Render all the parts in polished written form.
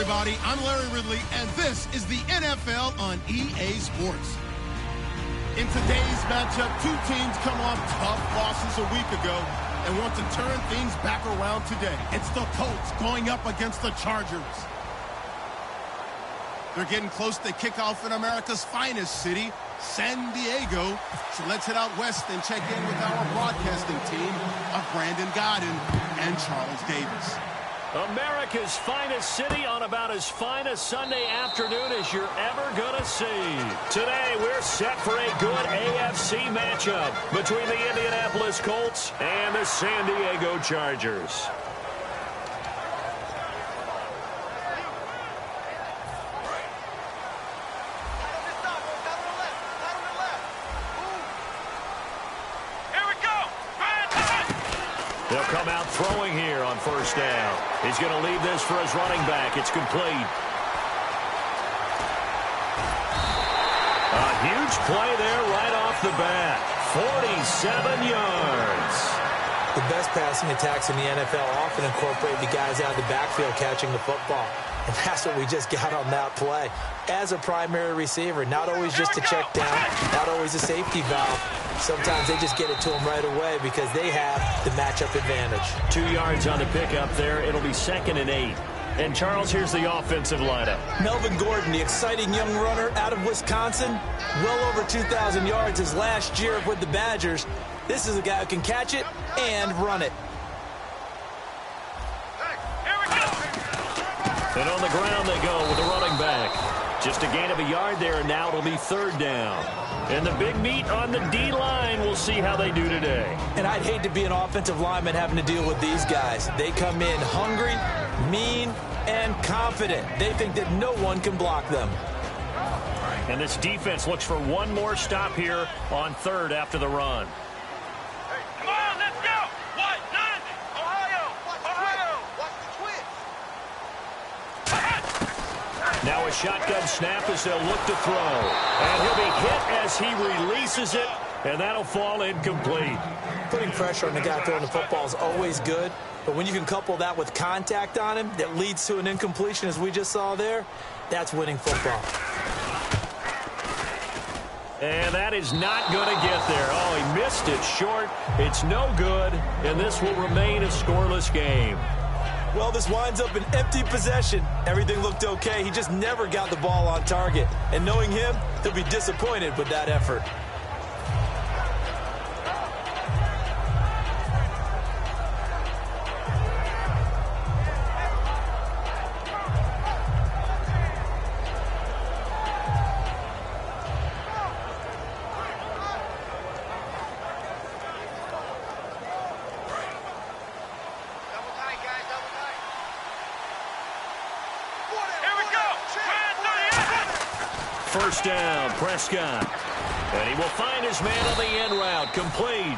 everybody. I'm Larry Ridley, and this is the NFL on EA Sports. In today's matchup, two teams come off tough losses a week ago and want to turn things back around today. It's the Colts going up against the Chargers. They're getting close to kickoff in America's finest city, San Diego. So let's head out west and check in with our broadcasting team of Brandon Godden and Charles Davis. America's finest city on about as fine a Sunday afternoon as you're ever going to see. Today, we're set for a good AFC matchup between the Indianapolis Colts and the San Diego Chargers. They'll come out throwing here on first down. He's going to leave this for his running back. It's complete. A huge play there right off the bat. 47 yards. The best passing attacks in the NFL often incorporate the guys out of the backfield catching the football. And that's what we just got on that play. As a primary receiver, not always just a check down, not always a safety valve. Sometimes they just get it to them right away because they have the matchup advantage. 2 yards on the pickup there. It'll be 2nd and 8. And, Charles, here's the offensive lineup. Melvin Gordon, the exciting young runner out of Wisconsin. Well over 2,000 yards his last year with the Badgers. This is a guy who can catch it and run it. And on the ground they go with the running back. Just a gain of a yard there, and now it'll be 3rd down. And the big meat on the D-line, we'll see how they do today. And I'd hate to be an offensive lineman having to deal with these guys. They come in hungry, mean, and confident. They think that no one can block them. And this defense looks for one more stop here on 3rd after the run. Come on, let's go! What? None! Ohio! Watch the twist! Now a shotgun snap as they'll look to throw. And he'll be hit as he releases it, and that'll fall incomplete. Putting pressure on the guy throwing the football is always good, but when you can couple that with contact on him that leads to an incompletion, as we just saw there, that's winning football. And that is not going to get there. Oh, he missed it short. It's no good, and this will remain a scoreless game. Well, this winds up an empty possession. Everything looked okay. He just never got the ball on target. And knowing him, he'll be disappointed with that effort. First down, Prescott. And he will find his man on the end route, complete.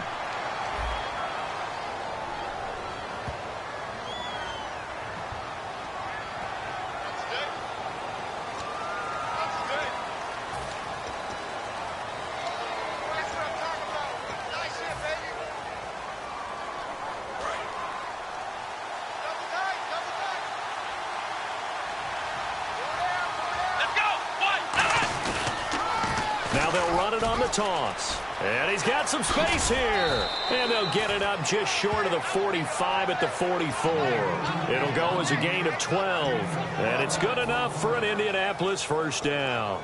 Now they'll run it on the toss. And he's got some space here. And they'll get it up just short of the 45 at the 44. It'll go as a gain of 12. And it's good enough for an Indianapolis first down.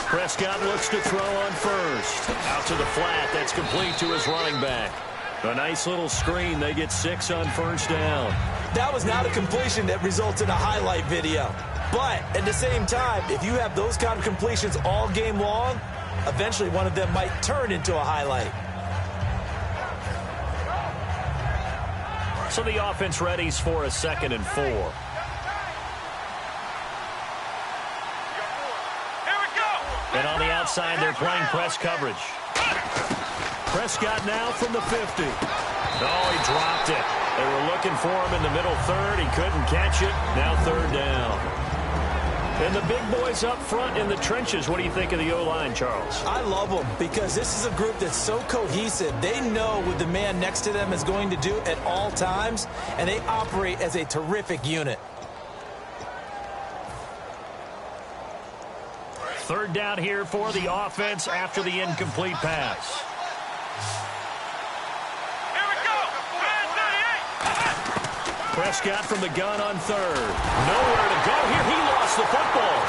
Prescott looks to throw on first. Out to the flat. That's complete to his running back. A nice little screen. They get 6 on first down. That was not a completion that results in a highlight video. But at the same time, if you have those kind of completions all game long, eventually one of them might turn into a highlight. So the offense readies for a 2nd and 4. And on the outside, they're playing press coverage. Prescott now from the 50. Oh, he dropped it. They were looking for him in the middle third. He couldn't catch it. Now third down. And the big boys up front in the trenches. What do you think of the O-line, Charles? I love them because this is a group that's so cohesive. They know what the man next to them is going to do at all times, and they operate as a terrific unit. Third down here for the offense after the incomplete pass. Prescott from the gun on third. Nowhere to go here. He lost the football.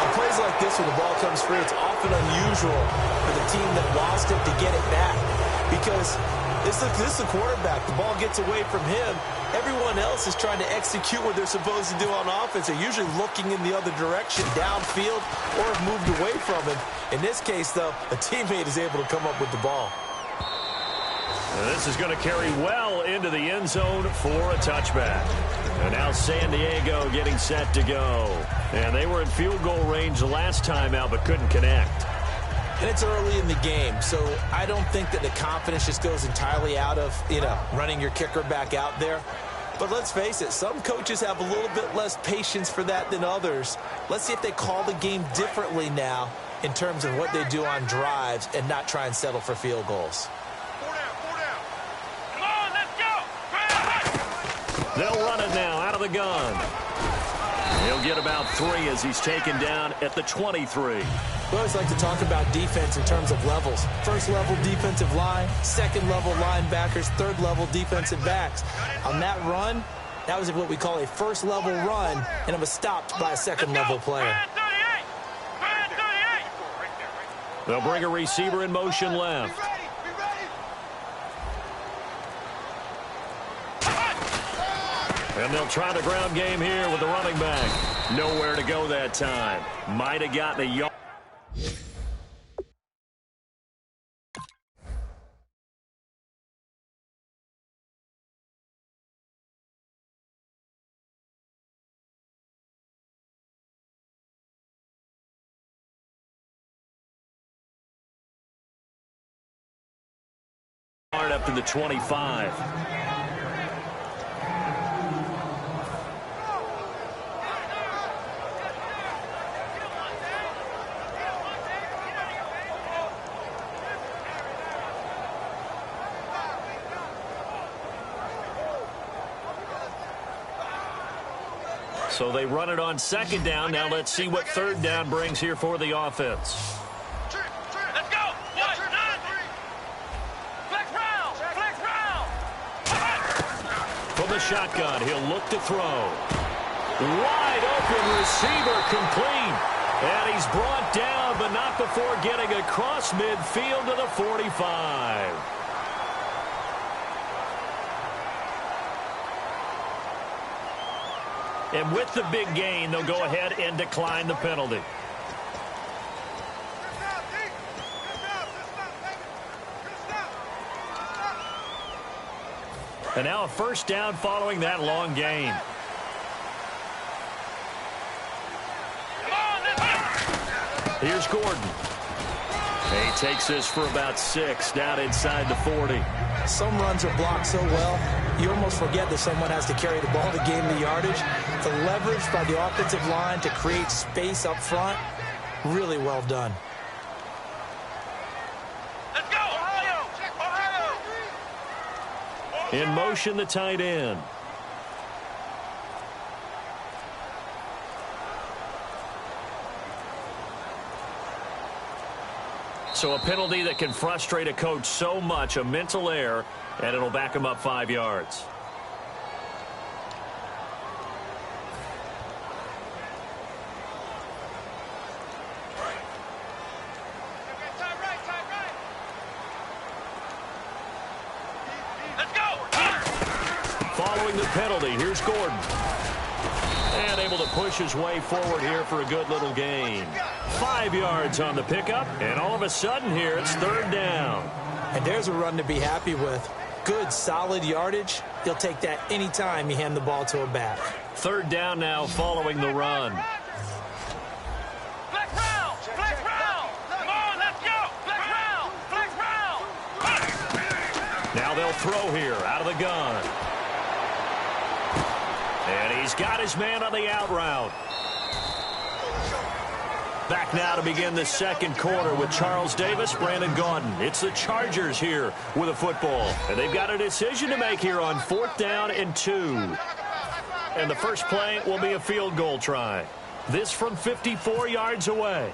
On plays like this when the ball comes free, it's often unusual for the team that lost it to get it back. Because this is the quarterback. The ball gets away from him. Everyone else is trying to execute what they're supposed to do on offense. They're usually looking in the other direction, downfield, or have moved away from him. In this case, though, a teammate is able to come up with the ball. And this is going to carry well into the end zone for a touchback. And now San Diego getting set to go. And they were in field goal range the last time out but couldn't connect. And it's early in the game, so I don't think that the confidence just goes entirely out of, running your kicker back out there. But let's face it, some coaches have a little bit less patience for that than others. Let's see if they call the game differently now in terms of what they do on drives and not try and settle for field goals. They'll run it now out of the gun. He'll get about 3 as he's taken down at the 23. We always like to talk about defense in terms of levels. First level defensive line, second level linebackers, third level defensive backs. On that run, that was what we call a first level run, and it was stopped by a second level player. They'll bring a receiver in motion left. And they'll try the ground game here with the running back. Nowhere to go that time. Might have gotten a yard. Up to the 25. So they run it on second down. Now let's see what third down brings here for the offense. Let's go. Flex round. Flex round. From the shotgun, he'll look to throw. Wide open receiver complete. And he's brought down, but not before getting across midfield to the 45. And with the big gain, they'll go ahead and decline the penalty. And now a first down following that long gain. Here's Gordon. He takes this for about 6 down inside the 40. Some runs are blocked so well, you almost forget that someone has to carry the ball to gain the yardage. The leverage by the offensive line to create space up front, really well done. Let's go. Ohio. Ohio. In motion, the tight end. So a penalty that can frustrate a coach so much, a mental error, and it'll back him up 5 yards. Let's go. Following the penalty, here's Gordon. And able to push his way forward here for a good little gain. 5 yards on the pickup, and all of a sudden here it's third down. And there's a run to be happy with. Good, solid yardage. He'll take that anytime you hand the ball to a back. Third down now following the run. Flex round. Flex round. Come on, let's go. Flex round. Flex round. Now they'll throw here out of the gun. And he's got his man on the out route. Back now to begin the second quarter with Charles Davis, Brandon Gaudin. It's the Chargers here with a football. And they've got a decision to make here on 4th down and 2. And the first play will be a field goal try. This from 54 yards away.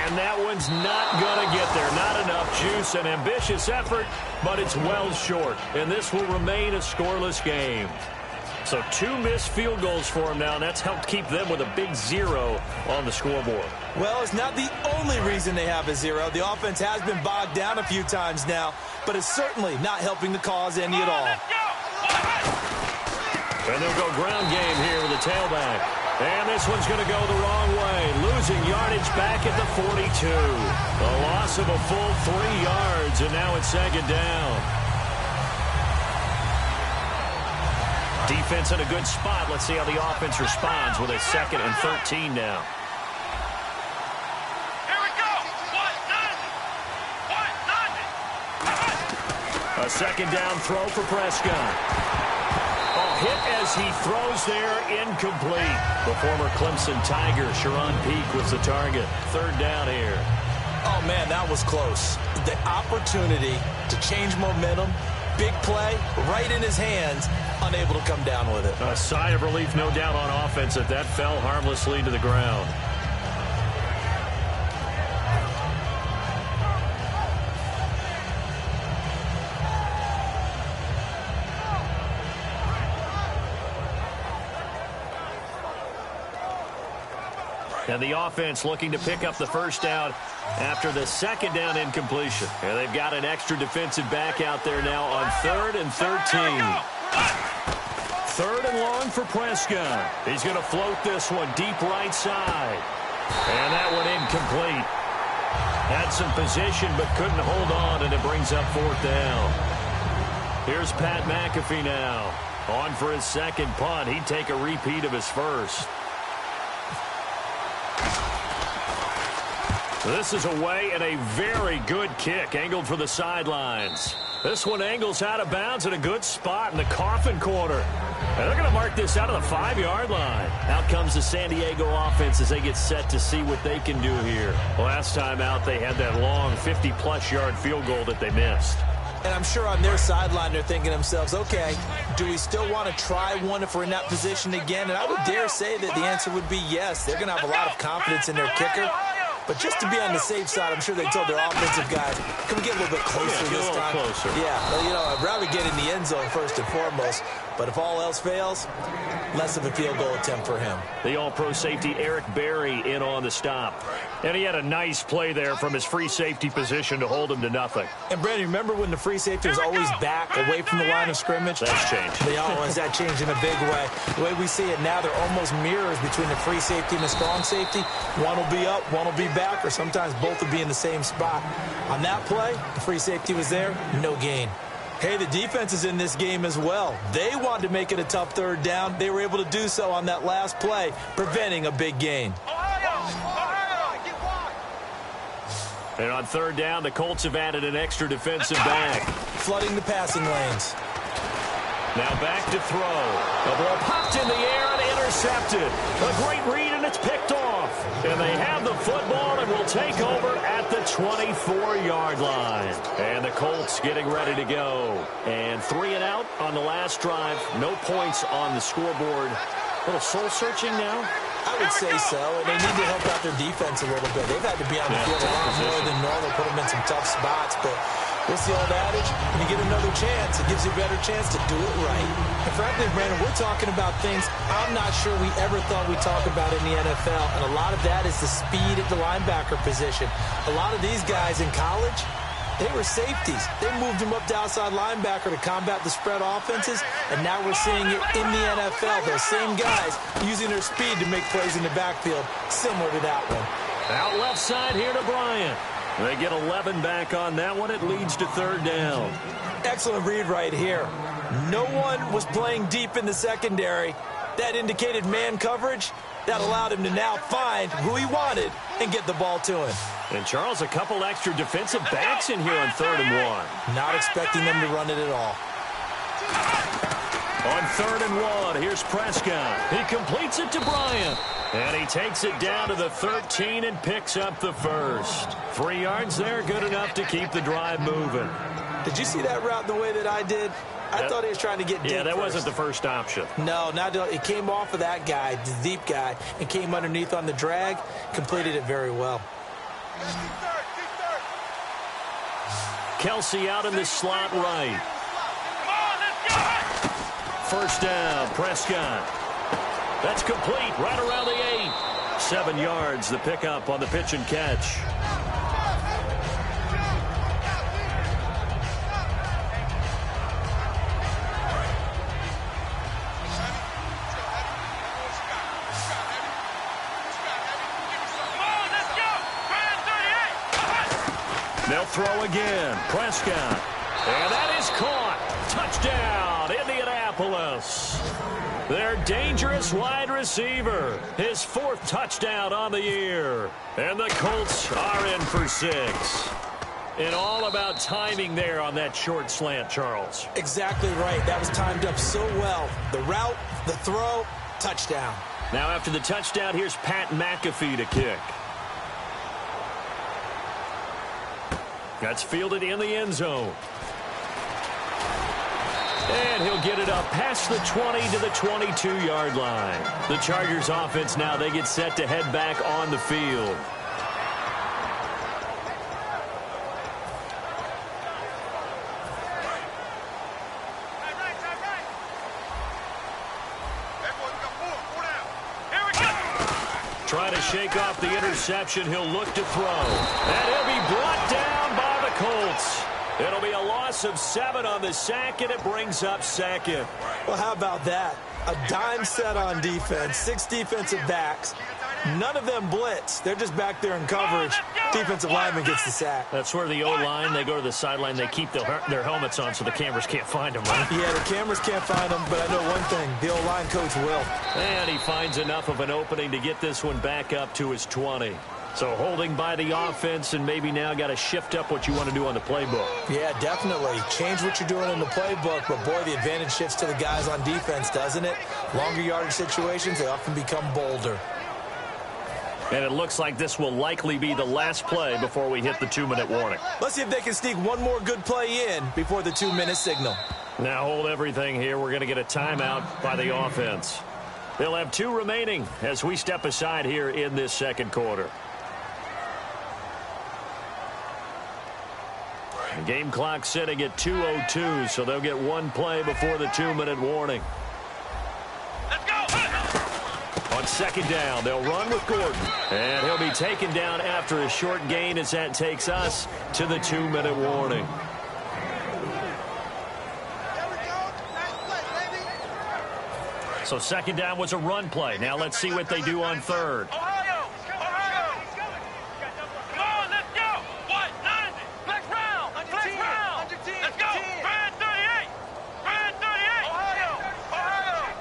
And that one's not going to get there. Not enough juice. An ambitious effort, but it's well short. And this will remain a scoreless game. So 2 missed field goals for them now, and that's helped keep them with a big 0 on the scoreboard. Well, it's not the only reason they have a 0. The offense has been bogged down a few times now, but it's certainly not helping the cause any at all. And they'll go ground game here with the tailback. And this one's going to go the wrong way, losing yardage back at the 42. A loss of a full 3 yards, and now it's 2nd down. Defense in a good spot. Let's see how the offense responds with a 2nd and 13 now. Here we go. A 2nd down throw for Prescott. Hit as he throws there, incomplete. The former Clemson Tiger, Sharon Peake, was the target. 3rd down here. Oh, man, that was close. The opportunity to change momentum, big play, right in his hands, unable to come down with it. A sigh of relief, no doubt, on offense that fell harmlessly to the ground. And the offense looking to pick up the first down after the 2nd down incompletion. And they've got an extra defensive back out there now on 3rd and 13. 3rd and long for Prescott. He's going to float this one deep right side. And that one incomplete. Had some position but couldn't hold on, and it brings up 4th down. Here's Pat McAfee now. On for his 2nd punt. He'd take a repeat of his first. This is away and a very good kick angled for the sidelines. This one angles out of bounds in a good spot in the coffin corner. And they're going to mark this out of the 5-yard line. Out comes the San Diego offense as they get set to see what they can do here. Last time out, they had that long 50-plus yard field goal that they missed. And I'm sure on their sideline they're thinking to themselves, okay, do we still want to try one if we're in that position again? And I would dare say that the answer would be yes. They're going to have a lot of confidence in their kicker. But just to be on the safe side, I'm sure they told their offensive guys, can we get a little bit closer this time? Closer. Yeah, well, you know, I'd rather get in the end zone first and foremost. But if all else fails, less of a field goal attempt for him. The all-pro safety Eric Berry in on the stop. And he had a nice play there from his free safety position to hold him to nothing. And, Brandon, remember when the free safety was always back away from the line of scrimmage? That's changed. That changed in a big way. The way we see it now, they're almost mirrors between the free safety and the strong safety. One will be up, one will be back, or sometimes both will be in the same spot. On that play, the free safety was there, no gain. Hey, the defense is in this game as well. They wanted to make it a tough 3rd down. They were able to do so on that last play, preventing a big gain. And on 3rd down, the Colts have added an extra defensive back. Flooding the passing lanes. Now back to throw. The ball popped in the air and intercepted. A great read, and it's picked off. And they have the football and will take over at the 24-yard line. And the Colts getting ready to go. And 3 and out on the last drive. No points on the scoreboard. A little soul-searching now. I would say so, and they need to help out their defense a little bit. They've had to be on the field a lot more than normal, put them in some tough spots, but what's the old adage? When you get another chance, it gives you a better chance to do it right. And frankly, Brandon, we're talking about things I'm not sure we ever thought we'd talk about in the NFL, and a lot of that is the speed at the linebacker position. A lot of these guys in college, they were safeties. They moved them up to outside linebacker to combat the spread offenses, and now we're seeing it in the NFL. Those same guys using their speed to make plays in the backfield, similar to that one. Out left side here to Bryant. They get 11 back on that one. It leads to 3rd down. Excellent read right here. No one was playing deep in the secondary. That indicated man coverage. That allowed him to now find who he wanted and get the ball to him. And, Charles, a couple extra defensive backs in here on 3rd and 1. Not expecting them to run it at all. On 3rd and 1, here's Prescott. He completes it to Bryant. And he takes it down to the 13 and picks up the first. 3 yards there, good enough to keep the drive moving. Did you see that route the way that I did? I thought he was trying to get deep. Yeah, that first. wasn't the first option. No, it came off of that guy, the deep guy, and came underneath on the drag. Completed it very well. Kelsey out in the slot right. First down, Prescott. That's complete right around the 8. 7 yards, the pickup on the pitch and catch. They'll throw again. Prescott. And that is caught. Touchdown, Indianapolis. Their dangerous wide receiver. His 4th touchdown on the year. And the Colts are in for 6. And all about timing there on that short slant, Charles. Exactly right. That was timed up so well. The route, the throw, touchdown. Now after the touchdown, here's Pat McAfee to kick. That's fielded in the end zone. And he'll get it up past the 20 to the 22-yard line. The Chargers offense now, they get set to head back on the field. Trying to shake off the interception. He'll look to throw. And he'll be brought down by the Colts. It'll be a loss of 7 on the sack, and it brings up 2nd. Well, how about that? A dime set on defense, 6 defensive backs. None of them blitz. They're just back there in coverage. Defensive lineman gets the sack. That's where the O-line, they go to the sideline, they keep their helmets on so the cameras can't find them, right? Yeah, the cameras can't find them, but I know one thing. The O-line coach will. And he finds enough of an opening to get this one back up to his 20. So holding by the offense, and maybe now got to shift up what you want to do on the playbook. Yeah, definitely. Change what you're doing in the playbook, but boy, the advantage shifts to the guys on defense, doesn't it? Longer yardage situations, they often become bolder. And it looks like this will likely be the last play before we hit the 2-minute warning. Let's see if they can sneak one more good play in before the 2-minute signal. Now hold everything here. We're going to get a timeout by the offense. They'll have 2 remaining as we step aside here in this second quarter. The game clock sitting at 2:02, so they'll get 1 play before the 2-minute warning. Let's go! On second down, they'll run with Gordon. And he'll be taken down after a short gain as that takes us to the 2-minute warning. So second down was a run play. Now let's see what they do on third. Ohio! Ohio! Come on, let's go! What? 90! Flex round! Flex round! Let's go! Brand 38! Brand 38! Ohio! Ohio!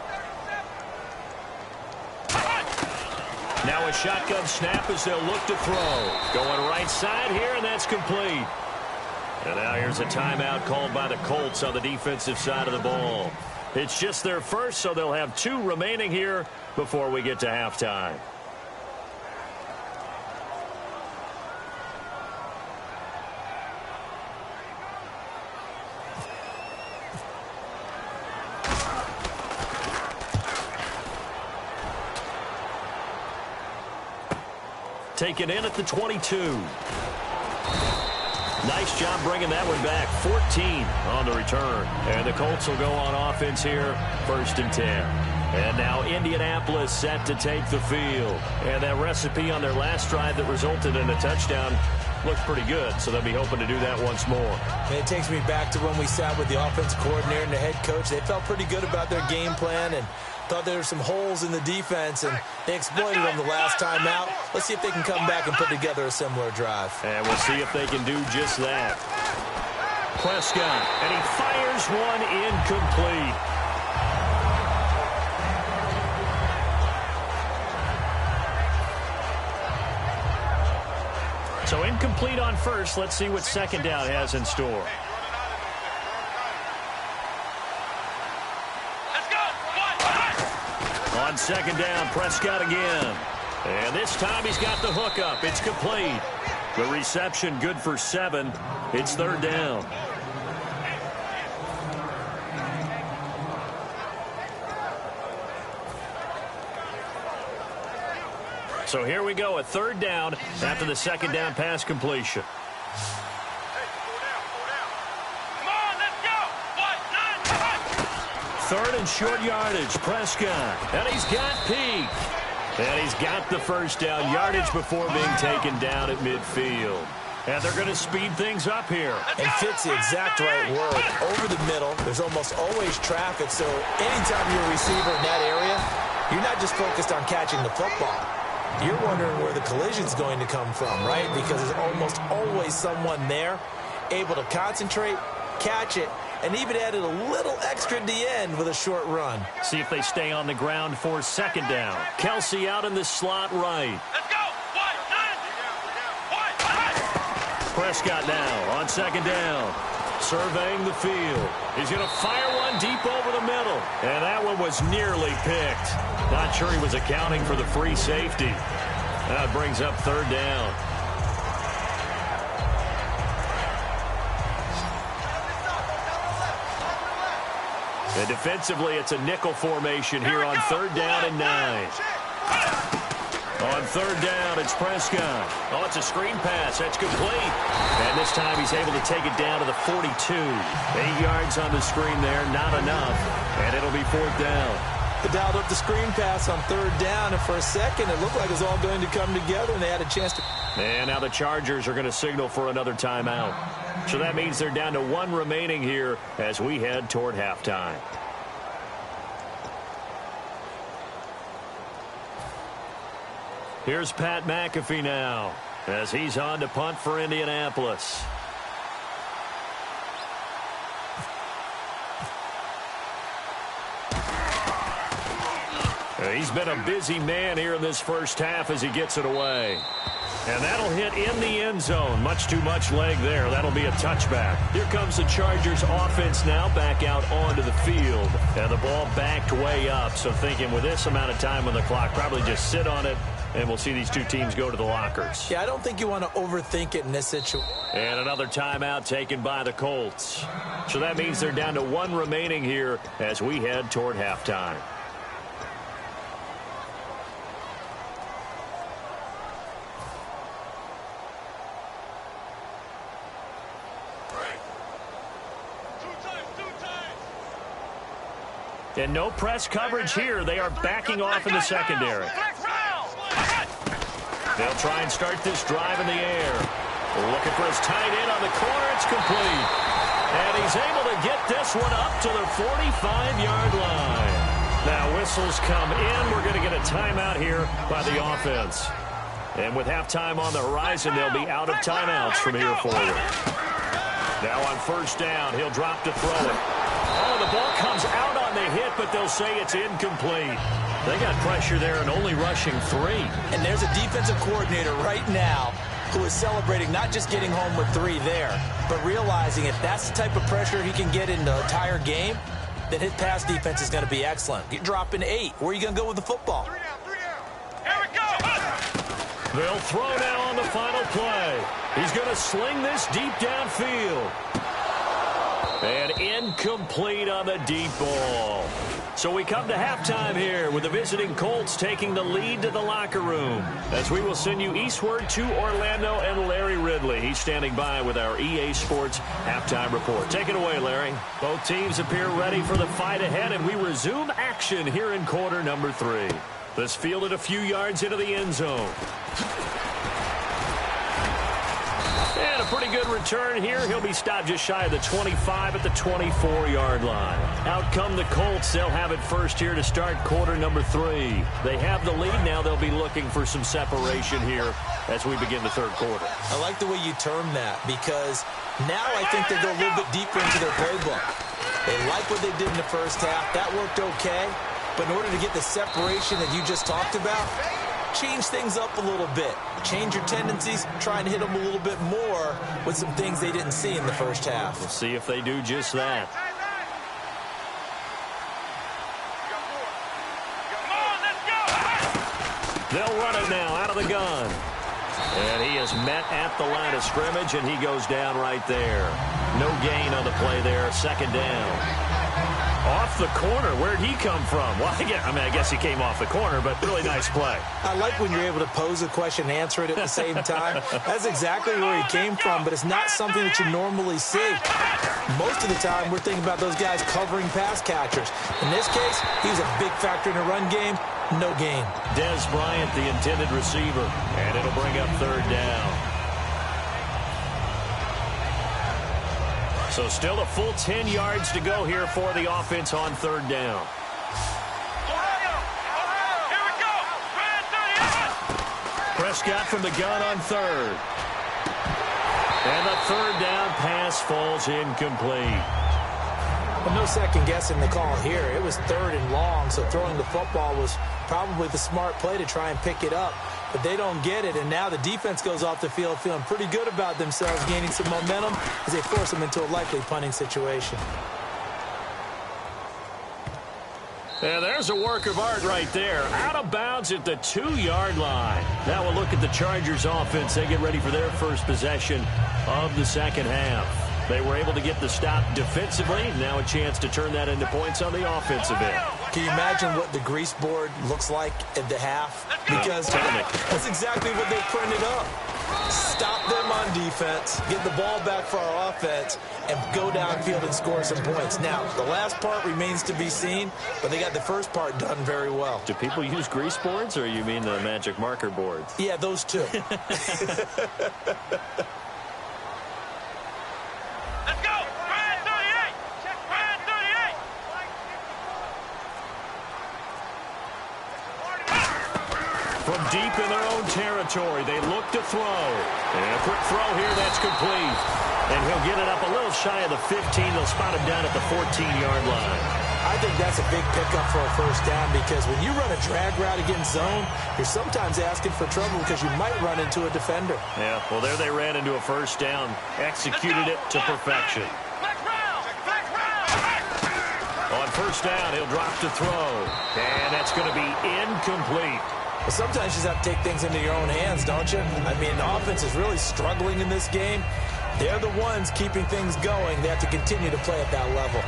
Now a shotgun snap as they'll look to throw. Going right side here, and that's complete. And now here's a timeout called by the Colts on the defensive side of the ball. It's just their first, so they'll have 2 remaining here before we get to halftime. Taken in at the 22. Nice job bringing that one back. 14 on the return. And the Colts will go on offense here, 1st and 10. And now Indianapolis set to take the field. And that recipe on their last drive that resulted in a touchdown looks pretty good, so they'll be hoping to do that once more. And it takes me back to when we sat with the offensive coordinator and the head coach. They felt pretty good about their game plan and thought there were some holes in the defense, and they exploited them the last time out. Let's see if they can come back and put together a similar drive. And we'll see if they can do just that. Prescott, and he fires one incomplete. So incomplete on first. Let's see what second down has in store. On second down, Prescott again. And this time he's got the hook up. It's complete. The reception good for 7. It's third down. So here we go, a third down after the second down pass completion. Third and short yardage, Prescott. And he's got Peak. And he's got the first down yardage before being taken down at midfield. And they're going to speed things up here. And fits the exact right word. Over the middle, there's almost always traffic. So anytime you're a receiver in that area, you're not just focused on catching the football. You're wondering where the collision's going to come from, right? Because there's almost always someone there able to concentrate, catch it, and even added a little extra at the end with a short run. See if they stay on the ground for second down. Kelsey out in the slot right. Let's go. Prescott now on second down. Surveying the field. He's going to fire one deep over the middle. And that one was nearly picked. Not sure he was accounting for the free safety. That brings up third down. And defensively, it's a nickel formation here on third down and 9. On third down, it's Prescott. Oh, it's a screen pass. That's complete. And this time he's able to take it down to the 42. 8 yards on the screen there, not enough. And it'll be fourth down. They dialed up the screen pass on third down, and for a second it looked like it was all going to come together, and they had a chance to... And now the Chargers are going to signal for another timeout. So that means they're down to 1 remaining here as we head toward halftime. Here's Pat McAfee now as he's on to punt for Indianapolis. He's been a busy man here in this first half as he gets it away. And that'll hit in the end zone. Much too much leg there. That'll be a touchback. Here comes the Chargers offense now back out onto the field. And the ball backed way up. So thinking with this amount of time on the clock, probably just sit on it. And we'll see these two teams go to the lockers. Yeah, I don't think you want to overthink it in this situation. And another timeout taken by the Colts. So that means they're down to 1 remaining here as we head toward halftime. And no press coverage here. They are backing off in the secondary. They'll try and start this drive in the air. Looking for his tight end on the corner. It's complete. And he's able to get this one up to the 45-yard line. Now whistles come in. We're going to get a timeout here by the offense. And with halftime on the horizon, they'll be out of timeouts from here forward. Now on first down, he'll drop to throw it. Oh, the ball comes out on the hit, but they'll say it's incomplete. They got pressure there and only rushing 3. And there's a defensive coordinator right now who is celebrating not just getting home with 3 there, but realizing if that's the type of pressure he can get in the entire game, then his pass defense is going to be excellent. You're dropping 8. Where are you going to go with the football? Here we go. They'll throw now on the final play. He's going to sling this deep downfield. And incomplete on the deep ball. So we come to halftime here with the visiting Colts taking the lead to the locker room. As we will send you eastward to Orlando and Larry Ridley. He's standing by with our EA Sports halftime report. Take it away, Larry. Both teams appear ready for the fight ahead, and we resume action here in quarter number 3. This fielded a few yards into the end zone. And a pretty good return here. He'll be stopped just shy of the 25 at the 24-yard line. Out come the Colts. They'll have it first here to start quarter number 3. They have the lead. Now they'll be looking for some separation here as we begin the third quarter. I like the way you term that because now I think they go a little bit deeper into their playbook. They like what they did in the first half. That worked okay. But in order to get the separation that you just talked about, change things up a little bit. Change your tendencies, try and hit them a little bit more with some things they didn't see in the first half. We'll see if they do just that. They'll run it now out of the gun. And he is met at the line of scrimmage, and he goes down right there. No gain on the play there, second down. Off the corner, where'd he come from? Well, I guess he came off the corner, but really nice play. I like when you're able to pose a question and answer it at the same time. That's exactly where he came from, but it's not something that you normally see. Most of the time, we're thinking about those guys covering pass catchers. In this case, he was a big factor in the run game. No gain. Des Bryant, the intended receiver, and it'll bring up third down. So still a full 10 yards to go here for the offense on third down. Here we go. Prescott from the gun on third. And the third down pass falls incomplete. Well, no second guessing the call here. It was third and long, so throwing the football was probably the smart play to try and pick it up. But they don't get it, and now the defense goes off the field feeling pretty good about themselves, gaining some momentum as they force them into a likely punting situation. And there's a work of art right there. Out of bounds at the 2-yard line. Now we'll look at the Chargers offense. They get ready for their first possession of the second half. They were able to get the stop defensively. Now a chance to turn that into points on the offensive end. Can you imagine what the grease board looks like at the half? Because that's exactly what they printed up. Stop them on defense, get the ball back for our offense, and go downfield and score some points. Now, the last part remains to be seen, but they got the first part done very well. Do people use grease boards, or you mean the magic marker boards? Yeah, those two. From deep in their own territory, they look to throw. And a quick throw here, that's complete. And he'll get it up a little shy of the 15. They'll spot him down at the 14-yard line. I think that's a big pickup for a first down because when you run a drag route against zone, you're sometimes asking for trouble because you might run into a defender. Yeah, well, there they ran into a first down, executed it to perfection. On first down, he'll drop to throw. And that's going to be incomplete. Well, sometimes you just have to take things into your own hands, don't you? I mean, the offense is really struggling in this game. They're the ones keeping things going. They have to continue to play at that level.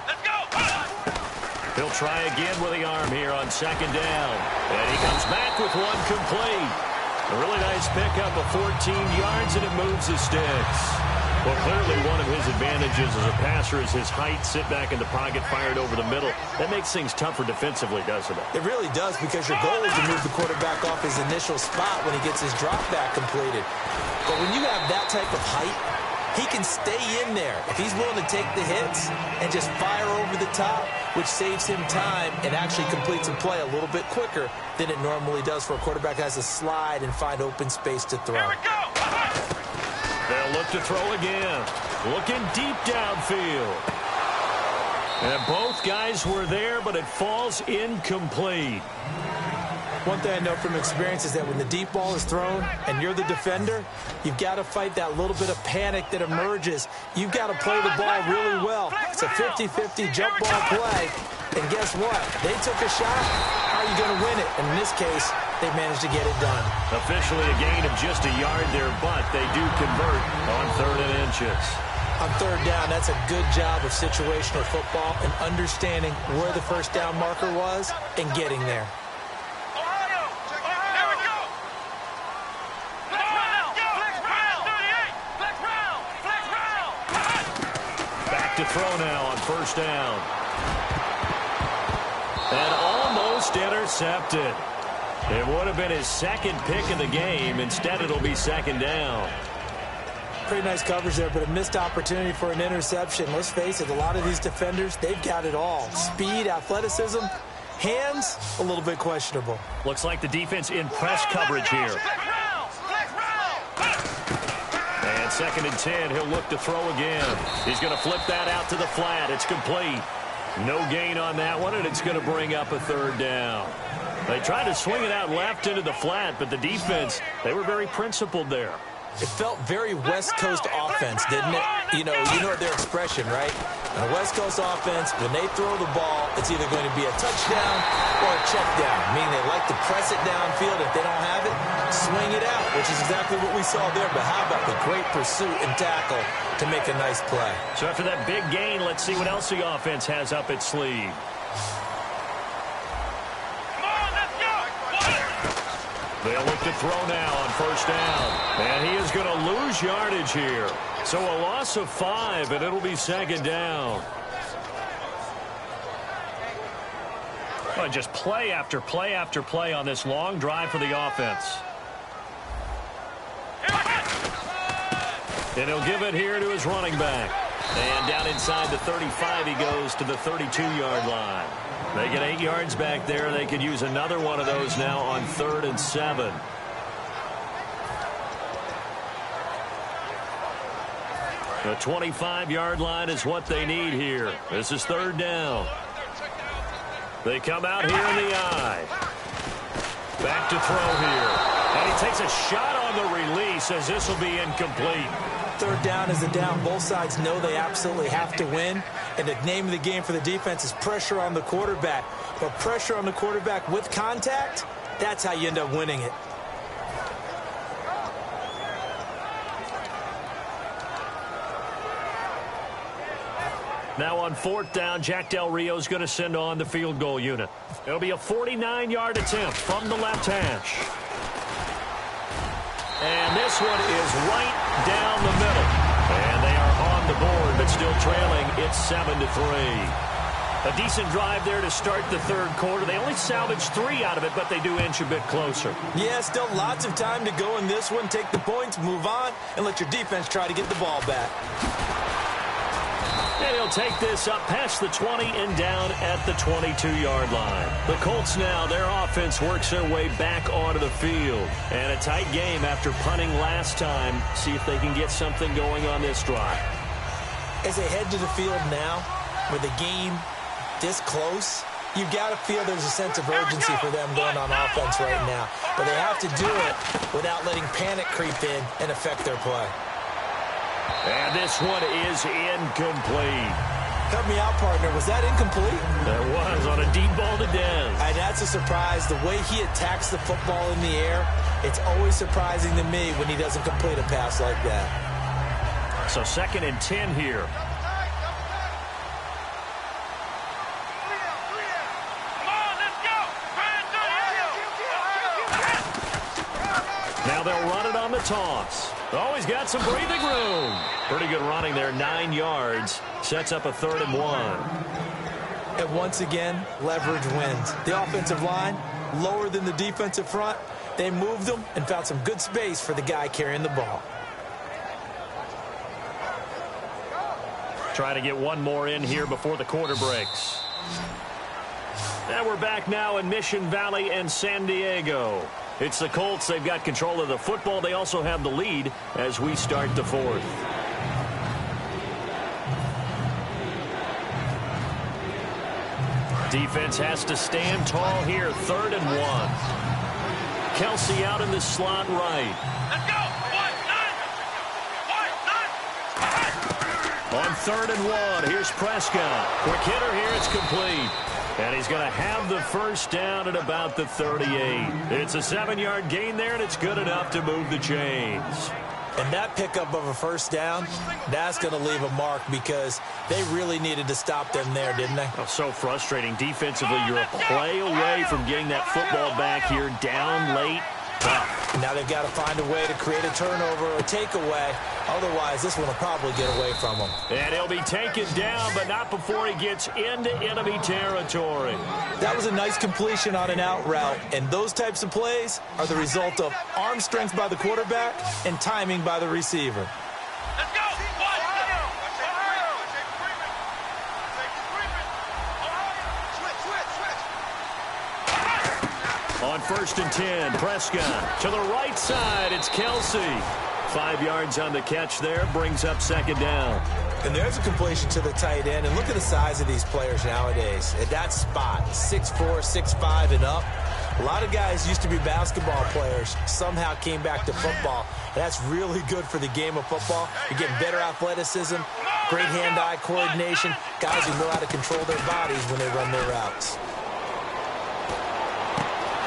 Let's go. He'll try again with the arm here on second down. And he comes back with one complete. A really nice pickup of 14 yards, and it moves his sticks. Well, clearly one of his advantages as a passer is his height, sit back in the pocket, fired over the middle. That makes things tougher defensively, doesn't it? It really does, because your goal is to move the quarterback off his initial spot when he gets his drop back completed. But when you have that type of height, he can stay in there if he's willing to take the hits and just fire over the top, which saves him time and actually completes a play a little bit quicker than it normally does for a quarterback who has to slide and find open space to throw. Here we go. They'll look to throw again. Looking deep downfield. And both guys were there, but it falls incomplete. One thing I know from experience is that when the deep ball is thrown and you're the defender, you've got to fight that little bit of panic that emerges. You've got to play the ball really well. It's a 50-50 jump ball play. And guess what? They took a shot. How are you going to win it? And in this case, they managed to get it done. Officially a gain of just a yard there, but they do convert on 3rd and inches. On third down, that's a good job of situational football and understanding where the first down marker was and getting there. Back to throw now on first down. And almost intercepted. It would have been his second pick of the game. Instead, it'll be second down. Pretty nice coverage there, but a missed opportunity for an interception. Let's face it, a lot of these defenders, they've got it all. Speed, athleticism, hands, a little bit questionable. Looks like the defense in press coverage here. And 2nd and 10. He'll look to throw again. He's going to flip that out to the flat. It's complete. No gain on that one, and it's going to bring up a 3rd down. They tried to swing it out left into the flat, but the defense, they were very principled there. It felt very West Coast offense, didn't it? You know their expression, right? In a West Coast offense, when they throw the ball, it's either going to be a touchdown or a check down, meaning they like to press it downfield. If they don't have it, swing it out, which is exactly what we saw there. But how about the great pursuit and tackle to make a nice play? So after that big gain, let's see what else the offense has up its sleeve. They'll look to throw now on 1st down. And he is going to lose yardage here. So a loss of 5, and it'll be 2nd down. Well, just play after play after play on this long drive for the offense. And he'll give it here to his running back. And down inside the 35, he goes to the 32-yard line. They get 8 yards back there. They could use another one of those now on 3rd and 7. The 25-yard line is what they need here. This is 3rd down. They come out here in the eye. Back to throw here. And he takes a shot on the release as this will be incomplete. 3rd down is the down. Both sides know they absolutely have to win. And the name of the game for the defense is pressure on the quarterback. But pressure on the quarterback with contact, that's how you end up winning it. Now on 4th down, Jack Del Rio is going to send on the field goal unit. It'll be a 49-yard attempt from the left hash. And this one is right down the middle. And they are on the board, but still trailing. It's 7-3. A decent drive there to start the 3rd quarter. They only salvaged 3 out of it, but they do inch a bit closer. Yeah, still lots of time to go in this one. Take the points, move on, and let your defense try to get the ball back. And he'll take this up past the 20 and down at the 22-yard line. The Colts now, their offense works their way back onto the field. And a tight game after punting last time. See if they can get something going on this drive. As they head to the field now, with the game this close, you've got to feel there's a sense of urgency for them going on offense right now. But they have to do it without letting panic creep in and affect their play. And this one is incomplete. Cut me out, partner. Was that incomplete? That was on a deep ball to Dez. And that's a surprise. The way he attacks the football in the air, it's always surprising to me when he doesn't complete a pass like that. So 2nd and 10 here. Now they'll run it on the toss. Oh, he's got some breathing room. Pretty good running there, 9 yards. Sets up a 3rd and 1. And once again, leverage wins. The offensive line, lower than the defensive front. They moved them and found some good space for the guy carrying the ball. Trying to get one more in here before the quarter breaks. And we're back now in Mission Valley and San Diego. It's the Colts. They've got control of the football. They also have the lead as we start the 4th. Defense has to stand tall here. 3rd and 1. Kelsey out in the slot right. Let's go. 1-9. 1-9. On 3rd and 1, here's Prescott. Quick hitter here. It's complete. And he's going to have the 1st down at about the 38. It's a 7-yard gain there, and it's good enough to move the chains. And that pickup of a 1st down, that's going to leave a mark because they really needed to stop them there, didn't they? Oh, so frustrating. Defensively, you're a play away from getting that football back here down late. Tough. Now they've got to find a way to create a turnover or takeaway. Otherwise, this one will probably get away from him. And he'll be taken down, but not before he gets into enemy territory. That was a nice completion on an out route, and those types of plays are the result of arm strength by the quarterback and timing by the receiver. Let's go. On 1st and 10, Prescott to the right side. It's Kelsey. 5 yards on the catch there. Brings up second down. And there's a completion to the tight end. And look at the size of these players nowadays. At that spot, 6'4", 6'5", and up. A lot of guys used to be basketball players, somehow came back to football. That's really good for the game of football. You're getting better athleticism, great hand-eye coordination, guys who know how to control their bodies when they run their routes.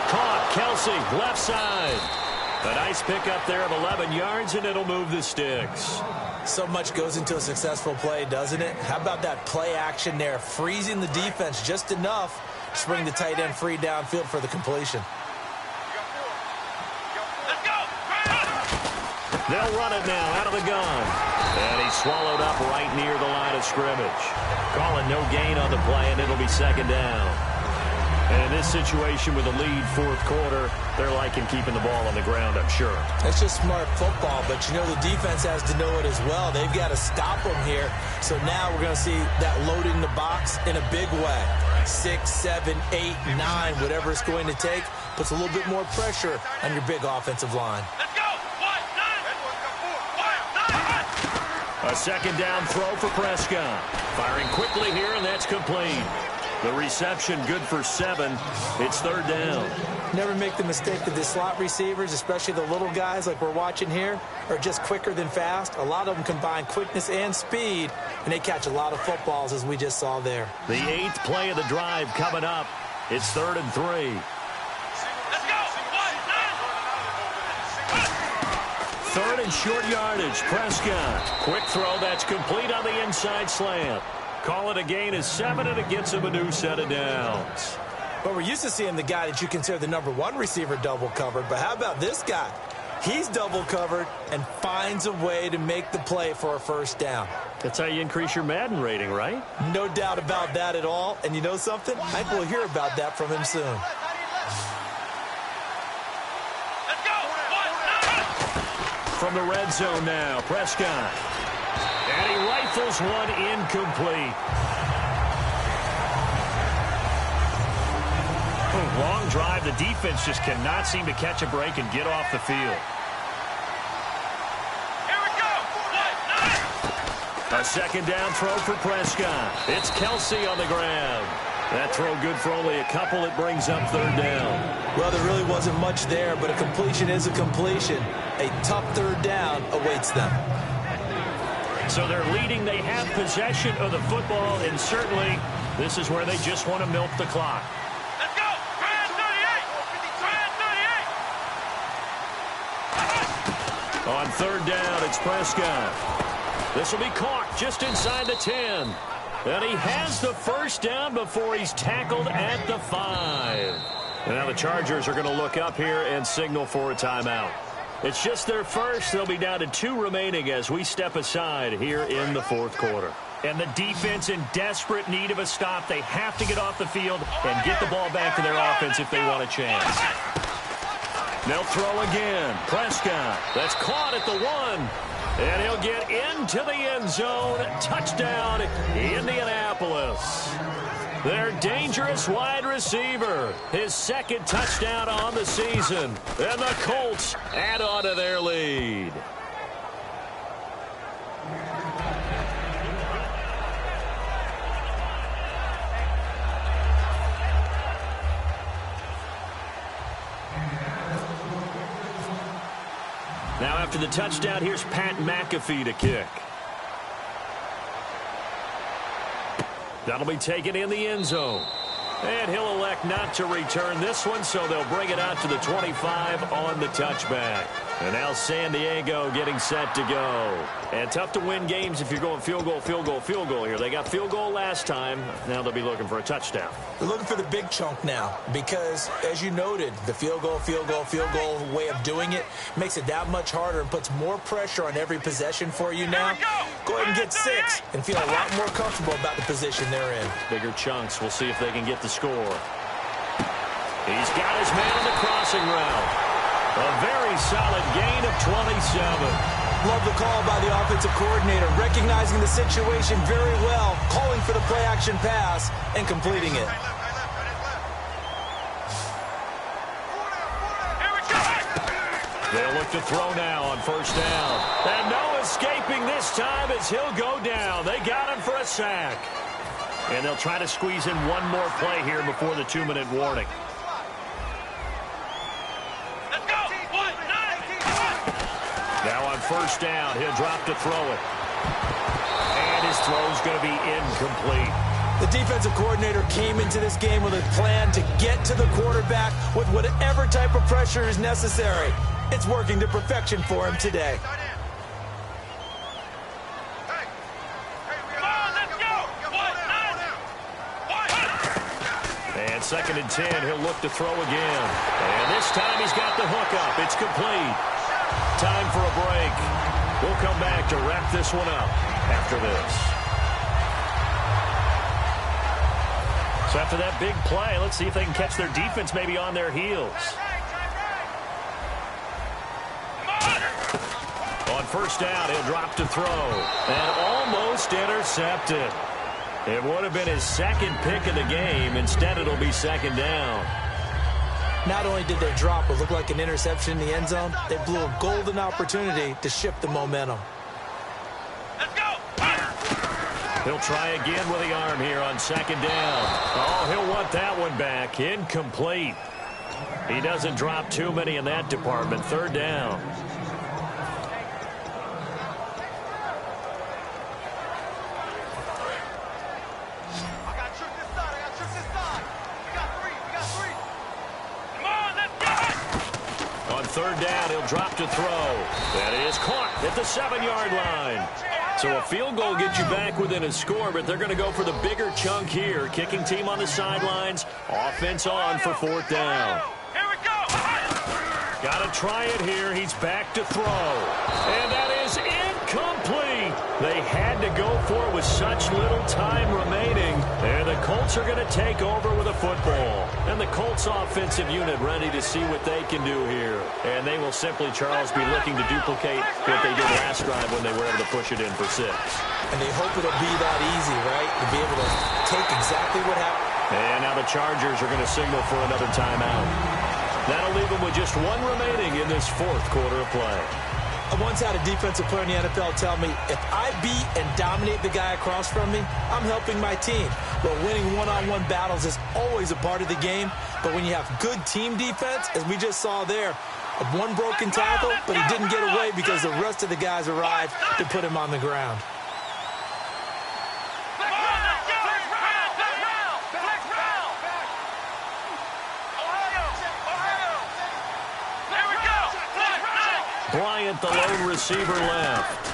Caught, Kelsey, left side. A nice pickup there of 11 yards, and it'll move the sticks. So much goes into a successful play, doesn't it? How about that play action there, freezing the defense just enough to bring the tight end free downfield for the completion. Let's go! They'll run it now out of the gun. And he's swallowed up right near the line of scrimmage. Calling no gain on the play, and it'll be second down. And in this situation with a lead fourth quarter, they're liking keeping the ball on the ground, I'm sure. That's just smart football, but you know the defense has to know it as well. They've got to stop them here. So now we're going to see that loading the box in a big way. 6, 7, 8, 9, whatever it's going to take, puts a little bit more pressure on your big offensive line. Let's go! 1, 9! 1, 9! A second down throw for Prescott. Firing quickly here, and that's complete. The reception good for 7. It's third down. Never make the mistake that the slot receivers, especially the little guys like we're watching here, are just quicker than fast. A lot of them combine quickness and speed, and they catch a lot of footballs, as we just saw there. The 8th play of the drive coming up. It's 3rd and 3. Let's go! 1, 9! 3rd and short yardage. Prescott. Quick throw that's complete on the inside slant. Call it a gain of 7, and it gets him a new set of downs. But we're used to seeing the guy that you consider the #1 receiver double covered. But how about this guy? He's double covered and finds a way to make the play for a first down. That's how you increase your Madden rating, right? No doubt about that at all. And you know something? I think we'll hear about that from him soon. Let's go! 1, 9! From the red zone now, Prescott. And he rifles one incomplete. Long drive. The defense just cannot seem to catch a break and get off the field. Here we go! 1, 9! A second down throw for Prescott. It's Kelsey on the ground. That throw good for only a couple. It brings up third down. Well, there really wasn't much there, but a completion is a completion. A tough third down awaits them. So they're leading. They have possession of the football, and certainly this is where they just want to milk the clock. Let's go! Brand 38! Brand 38! On third down, it's Prescott. This will be caught just inside the 10. And he has the first down before he's tackled at the 5. And now the Chargers are going to look up here and signal for a timeout. It's just their first. They'll be down to 2 remaining as we step aside here in the fourth quarter. And the defense in desperate need of a stop. They have to get off the field and get the ball back to their offense if they want a chance. They'll throw again. Prescott. That's caught at the 1. And he'll get into the end zone. Touchdown, Indianapolis. Their dangerous wide receiver. His second touchdown on the season. And the Colts add on to their lead. Now after the touchdown, here's Pat McAfee to kick. That'll be taken in the end zone. And he'll elect not to return this one, so they'll bring it out to the 25 on the touchback. And now San Diego getting set to go. And tough to win games if you're going field goal, field goal, field goal here. They got field goal last time. Now they'll be looking for a touchdown. They're looking for the big chunk now because, as you noted, the field goal way of doing it makes it that much harder and puts more pressure on every possession for you now. Go ahead and get 6 and feel a lot more comfortable about the position they're in. Bigger chunks. We'll see if they can get the score. He's got his man on the crossing route. A very solid gain of 27. Love the call by the offensive coordinator, recognizing the situation very well, calling for the play-action pass, and completing it. Here we go! They'll look to throw now on first down. And no escaping this time as he'll go down. They got him for a sack. And they'll try to squeeze in one more play here before the 2-minute warning. Let's go. 1, 9. Now on first down, he'll drop to throw it. And his throw's going to be incomplete. The defensive coordinator came into this game with a plan to get to the quarterback with whatever type of pressure is necessary. It's working to perfection for him today. And 2nd and 10, he'll look to throw again. And this time he's got the hook up. It's complete. Time for a break. We'll come back to wrap this one up after this. So after that big play, let's see if they can catch their defense maybe on their heels. On first down, he'll drop to throw. And almost intercepted. It would have been his 2nd pick of the game. Instead, it'll be 2nd down. Not only did they drop what looked like an interception in the end zone, they blew a golden opportunity to shift the momentum. Let's go. He'll try again with the arm here on 2nd down. Oh, he'll want that one back. Incomplete. He doesn't drop too many in that department. 3rd down. On 3rd down, he'll drop to throw. That is caught at the 7-yard line. So a field goal gets you back within a score, but they're going to go for the bigger chunk here. Kicking team on the sidelines. Offense on for 4th down. Here we go. Got to try it here. He's back to throw. And that is incomplete. They had to go for it with such little time remaining. And the Colts are going to take over with a football. And the Colts offensive unit ready to see what they can do here. And they will simply, Charles, be looking to duplicate what they did last drive when they were able to push it in for 6. And they hope it'll be that easy, right? To be able to take exactly what happened. And now the Chargers are going to signal for another timeout. That'll leave them with just 1 remaining in this 4th quarter of play. I once had a defensive player in the NFL tell me, if I beat and dominate the guy across from me, I'm helping my team. But winning one-on-one battles is always a part of the game. But when you have good team defense, as we just saw there, one broken tackle, but he didn't get away because the rest of the guys arrived to put him on the ground. Bryant, the lone receiver, left.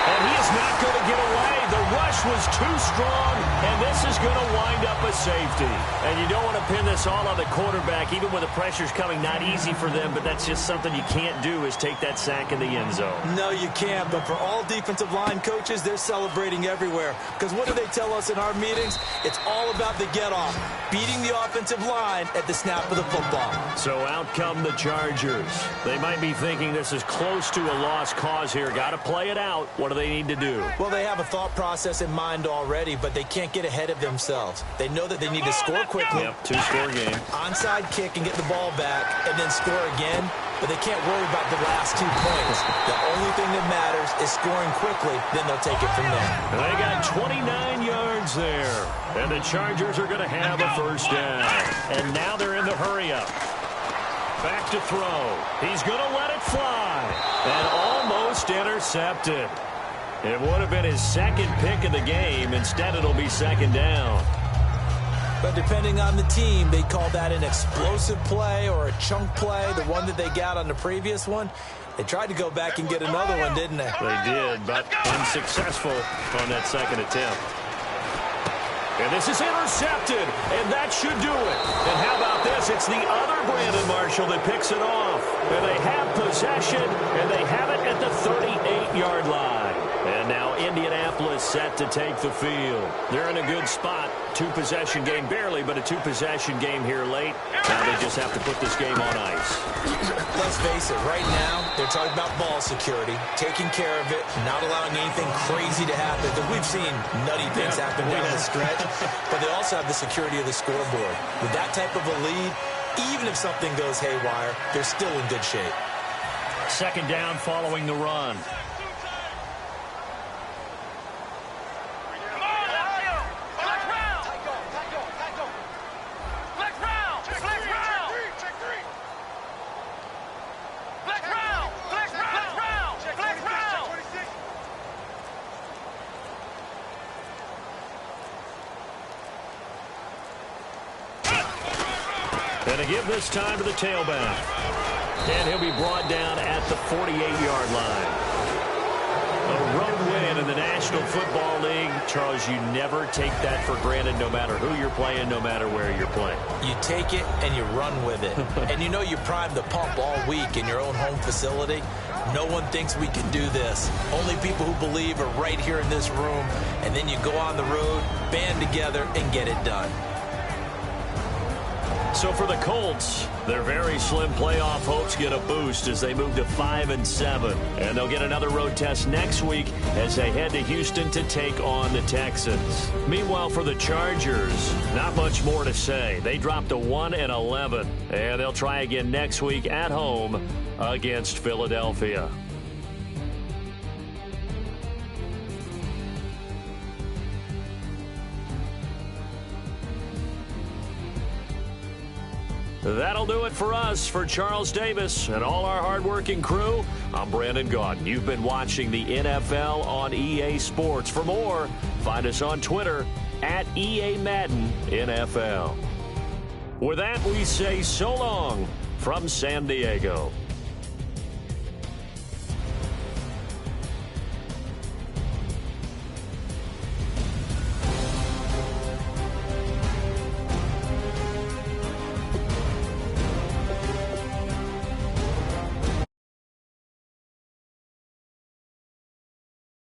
And he is not going to get away. The rush was too strong, and this is going to wind up a safety. And you don't want to pin this all on the quarterback, even when the pressure's coming. Not easy for them, but that's just something you can't do is take that sack in the end zone. No, you can't. But for all defensive line coaches, they're celebrating everywhere. Because what do they tell us in our meetings? It's all about the get-off, beating the offensive line at the snap of the football. So out come the Chargers. They might be thinking this is close to a lost cause here. Got to play it out. What do they need to do? Well, they have a thought process in mind already, but they can't get ahead of themselves. They know that they need to score quickly. Yep, 2-score game. Onside kick and get the ball back, and then score again. But they can't worry about the last 2 points. The only thing that matters is scoring quickly. Then they'll take it from there. And they got 29 yards there. And the Chargers are going to have a 1st down. And now they're in the hurry-up. Back to throw. He's going to let it fly. And almost intercepted. It would have been his 2nd pick of the game. Instead, it'll be 2nd down. But depending on the team, they call that an explosive play or a chunk play, the one that they got on the previous one. They tried to go back and get another one, didn't they? They did, but unsuccessful on that 2nd attempt. And this is intercepted, and that should do it. And how about this? It's the other Brandon Marshall that picks it off. And they have possession, and they have it at the 38-yard line. And now Indianapolis set to take the field. They're in a good spot. 2-possession game, barely, but a 2-possession game here late. Now they just have to put this game on ice. Let's face it, right now, they're talking about ball security, taking care of it, not allowing anything crazy to happen. Because we've seen nutty things happen down the stretch, but they also have the security of the scoreboard. With that type of a lead, even if something goes haywire, they're still in good shape. Second down following the run. And to give this time to the tailback. And he'll be brought down at the 48-yard line. A road win in the National Football League. Charles, you never take that for granted no matter who you're playing, no matter where you're playing. You take it and you run with it. And you know you primed the pump all week in your own home facility. No one thinks we can do this. Only people who believe are right here in this room. And then you go on the road, band together, and get it done. So for the Colts, their very slim playoff hopes get a boost as they move to 5-7. And they'll get another road test next week as they head to Houston to take on the Texans. Meanwhile, for the Chargers, not much more to say. They dropped to 1-11, and they'll try again next week at home against Philadelphia. That'll do it for us. For Charles Davis and all our hardworking crew, I'm Brandon Gaudin. You've been watching the NFL on EA Sports. For more, find us on Twitter at EA Madden NFL. With that, we say so long from San Diego.